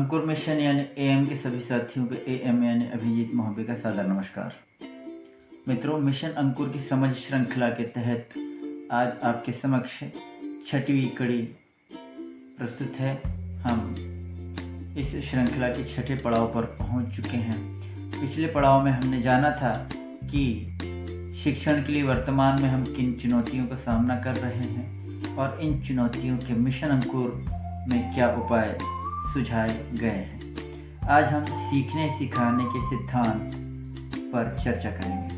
अंकुर mission यानी am के सभी साथियों को एएम यानी अभिजीत मोहब्बे का सादर नमस्कार। मित्रों, मिशन अंकुर की समझ श्रृंखला के तहत आज आपके समक्ष छठवीं कड़ी प्रस्तुत है। हम इस श्रृंखला के छठे पड़ाव पर पहुंच चुके हैं। पिछले पड़ाव में हमने जाना था कि शिक्षण के लिए वर्तमान में हम किन चुनौतियों का सामना कर रहे हैं और इन चुनौतियों के मिशन अंकुर में क्या उपाय सुझाए गए हैं। आज हम सीखने सिखाने के सिद्धांत पर चर्चा करेंगे।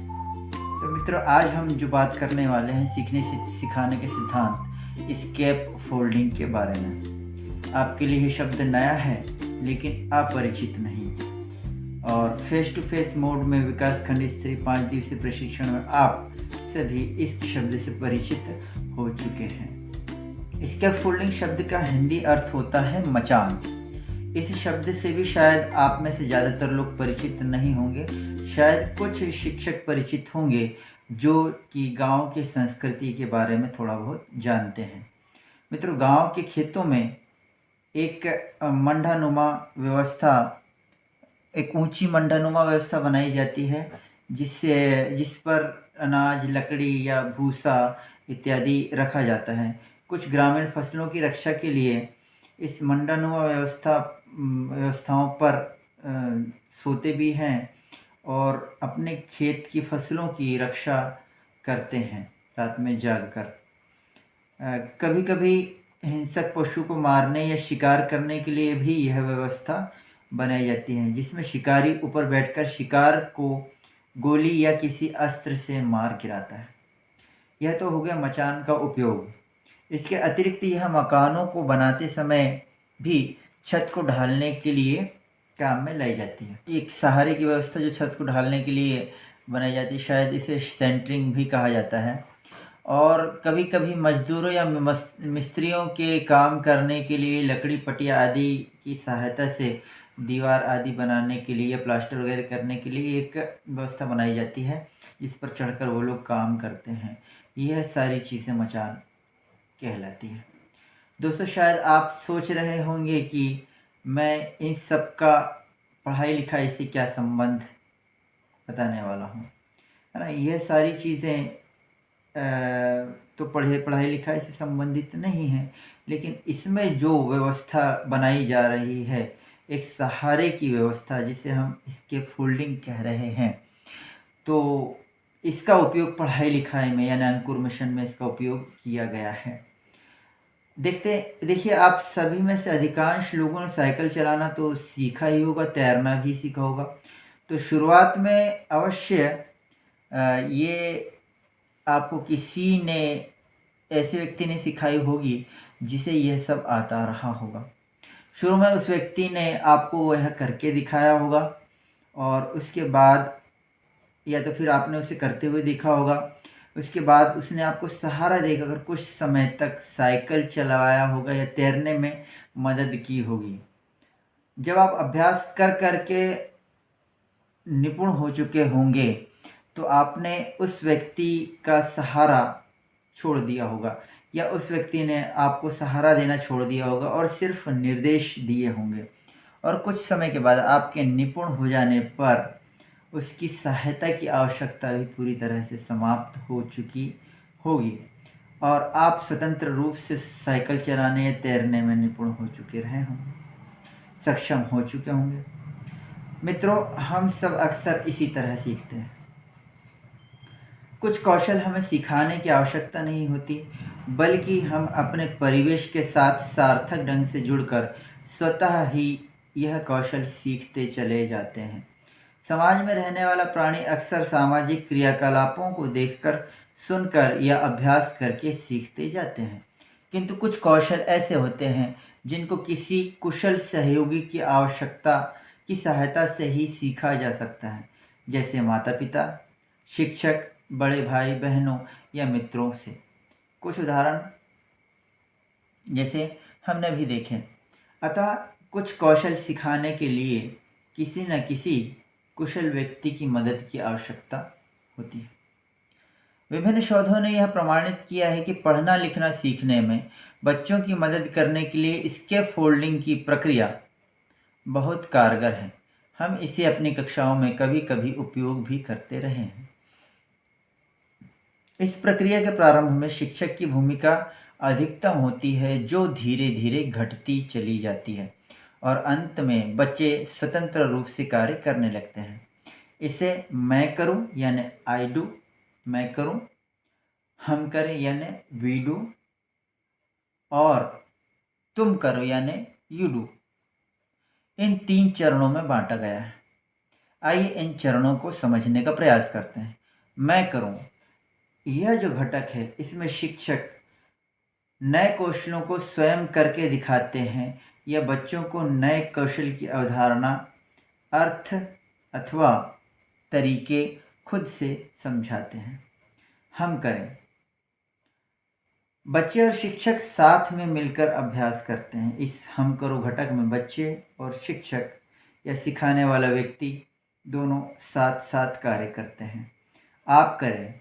तो मित्रों, आज हम जो बात करने वाले हैं सीखने सिखाने के सिद्धांत स्केप फोल्डिंग के बारे में। आपके लिए ये शब्द नया है लेकिन अपरिचित नहीं, और फेस टू फेस मोड में विकास खंड स्तरीय 5 दिवसीय प्रशिक्षण में आप सभी इस शब्द से परिचित हो चुके हैं। स्केप फोल्डिंग शब्द का हिंदी अर्थ होता है मचान। इस शब्द से भी शायद आप में से ज़्यादातर लोग परिचित नहीं होंगे। शायद कुछ शिक्षक परिचित होंगे जो कि गांव की संस्कृति के बारे में थोड़ा बहुत जानते हैं। मित्रों, गांव के खेतों में एक ऊंची मंडानुमा व्यवस्था बनाई जाती है जिस पर अनाज, लकड़ी या भूसा इत्यादि रखा जाता है। कुछ ग्रामीण फसलों की रक्षा के लिए इस मंडानुमा व्यवस्थाओं पर सोते भी हैं और अपने खेत की फसलों की रक्षा करते हैं रात में जागकर। कभी कभी हिंसक पशु को मारने या शिकार करने के लिए भी यह व्यवस्था बनाई जाती है, जिसमें शिकारी ऊपर बैठकर शिकार को गोली या किसी अस्त्र से मार गिराता है। यह तो हो गया मचान का उपयोग। इसके अतिरिक्त यह मकानों को बनाते समय भी छत को ढालने के लिए काम में लाई जाती है। एक सहारे की व्यवस्था जो छत को ढालने के लिए बनाई जाती है, शायद इसे सेंटरिंग भी कहा जाता है। और कभी कभी मजदूरों या मिस्त्रियों के काम करने के लिए लकड़ी पटिया आदि की सहायता से दीवार आदि बनाने के लिए या प्लास्टर वगैरह करने के लिए एक व्यवस्था बनाई जाती है जिस पर चढ़कर वो लोग काम करते हैं। यह सारी चीज़ें मचान कहलाती है। दोस्तों, शायद आप सोच रहे होंगे कि मैं इन सब का पढ़ाई लिखाई से क्या संबंध बताने वाला हूँ, है ना। यह सारी चीज़ें तो पढ़ाई लिखाई से संबंधित नहीं है, लेकिन इसमें जो व्यवस्था बनाई जा रही है, एक सहारे की व्यवस्था जिसे हम स्केप फोल्डिंग कह रहे हैं, तो इसका उपयोग पढ़ाई लिखाई में यानी अंकुर मिशन में इसका उपयोग किया गया है। देखिए, आप सभी में से अधिकांश लोगों ने साइकिल चलाना तो सीखा ही होगा, तैरना भी सीखा होगा। तो शुरुआत में अवश्य ये आपको किसी ने ऐसे व्यक्ति ने सिखाई होगी जिसे यह सब आता रहा होगा। शुरू में उस व्यक्ति ने आपको वह करके दिखाया होगा और उसके बाद या तो फिर आपने उसे करते हुए देखा होगा। उसके बाद उसने आपको सहारा देकर कुछ समय तक साइकिल चलाया होगा या तैरने में मदद की होगी। जब आप अभ्यास कर करके निपुण हो चुके होंगे तो आपने उस व्यक्ति का सहारा छोड़ दिया होगा या उस व्यक्ति ने आपको सहारा देना छोड़ दिया होगा और सिर्फ निर्देश दिए होंगे। और कुछ समय के बाद आपके निपुण हो जाने पर उसकी सहायता की आवश्यकता भी पूरी तरह से समाप्त हो चुकी होगी और आप स्वतंत्र रूप से साइकिल चलाने या तैरने में निपुण हो चुके रहे होंगे, सक्षम हो चुके होंगे। मित्रों, हम सब अक्सर इसी तरह सीखते हैं। कुछ कौशल हमें सिखाने की आवश्यकता नहीं होती, बल्कि हम अपने परिवेश के साथ सार्थक ढंग से जुड़कर स्वतः ही यह कौशल सीखते चले जाते हैं। समाज में रहने वाला प्राणी अक्सर सामाजिक क्रियाकलापों को देखकर, सुनकर या अभ्यास करके सीखते जाते हैं, किंतु कुछ कौशल ऐसे होते हैं जिनको किसी कुशल सहयोगी की आवश्यकता की सहायता से ही सीखा जा सकता है, जैसे माता पिता, शिक्षक, बड़े भाई बहनों या मित्रों से। कुछ उदाहरण जैसे हमने भी देखे। अतः कुछ कौशल सिखाने के लिए किसी न किसी कुशल व्यक्ति की मदद की आवश्यकता होती है। विभिन्न शोधों ने यह प्रमाणित किया है कि पढ़ना लिखना सीखने में बच्चों की मदद करने के लिए स्केप फोल्डिंग की प्रक्रिया बहुत कारगर है। हम इसे अपनी कक्षाओं में कभी कभी उपयोग भी करते रहे हैं। इस प्रक्रिया के प्रारंभ में शिक्षक की भूमिका अधिकतम होती है, जो धीरे धीरे घटती चली जाती है और अंत में बच्चे स्वतंत्र रूप से कार्य करने लगते हैं। इसे मैं करूं यानी आई डू, मैं करूं, हम करें यानी वी डू, और तुम करो यानी यू डू, इन 3 चरणों में बांटा गया है। आइए इन चरणों को समझने का प्रयास करते हैं। मैं करूं, यह जो घटक है इसमें शिक्षक नए कौशलों को स्वयं करके दिखाते हैं या बच्चों को नए कौशल की अवधारणा, अर्थ अथवा तरीके खुद से समझाते हैं। हम करें, बच्चे और शिक्षक साथ में मिलकर अभ्यास करते हैं। इस हम करो घटक में बच्चे और शिक्षक या सिखाने वाला व्यक्ति दोनों साथ साथ कार्य करते हैं। आप करें,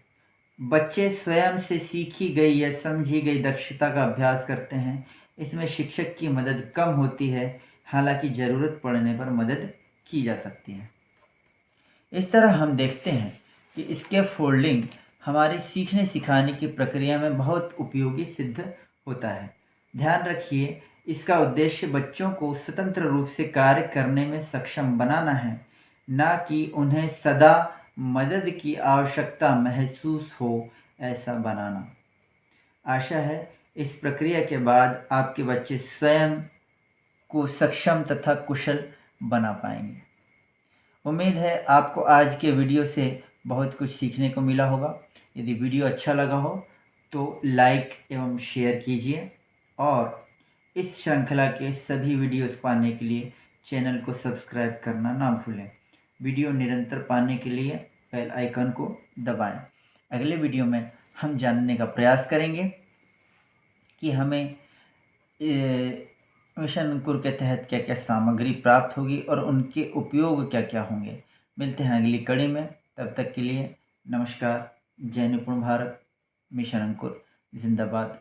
बच्चे स्वयं से सीखी गई या समझी गई दक्षता का अभ्यास करते हैं। इसमें शिक्षक की मदद कम होती है, हालांकि ज़रूरत पड़ने पर मदद की जा सकती है। इस तरह हम देखते हैं कि इसके फोल्डिंग हमारी सीखने सिखाने की प्रक्रिया में बहुत उपयोगी सिद्ध होता है। ध्यान रखिए, इसका उद्देश्य बच्चों को स्वतंत्र रूप से कार्य करने में सक्षम बनाना है, ना कि उन्हें सदा मदद की आवश्यकता महसूस हो ऐसा बनाना। आशा है इस प्रक्रिया के बाद आपके बच्चे स्वयं को सक्षम तथा कुशल बना पाएंगे। उम्मीद है आपको आज के वीडियो से बहुत कुछ सीखने को मिला होगा। यदि वीडियो अच्छा लगा हो तो लाइक एवं शेयर कीजिए और इस श्रृंखला के सभी वीडियोस पाने के लिए चैनल को सब्सक्राइब करना ना भूलें। वीडियो निरंतर पाने के लिए बेल आइकन को दबाएं। अगले वीडियो में हम जानने का प्रयास करेंगे कि हमें मिशन अंकुर के तहत क्या क्या सामग्री प्राप्त होगी और उनके उपयोग क्या क्या होंगे। मिलते हैं अगली कड़ी में, तब तक के लिए नमस्कार। जय निपुण भारत, मिशन अंकुर जिंदाबाद।